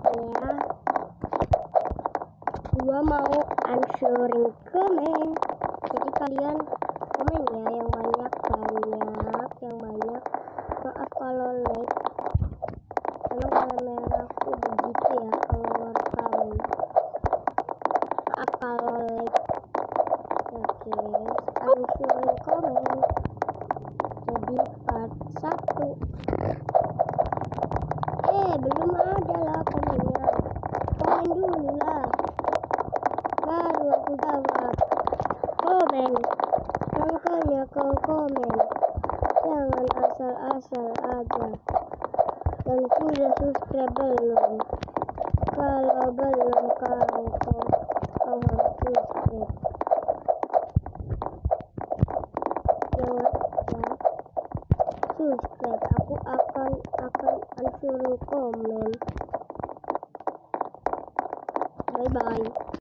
Ya, gua mau answering komen. Jadi kalian komen ya yang banyak. Maaf kalau lag, emang kameraku begitu ya kalau rekam. Maaf kalau lag. Oke, answering komen. Jadi part 1. Belum ada lah komennya. Komen dulu lah, baru aku jawab. Komen, makanya kau komen, jangan asal-asal aja. Dan sudah subscribe belum? Kalau belum, kau harus subscribe. Jangan ya, subscribe. Aku akan answer komen. Bye bye.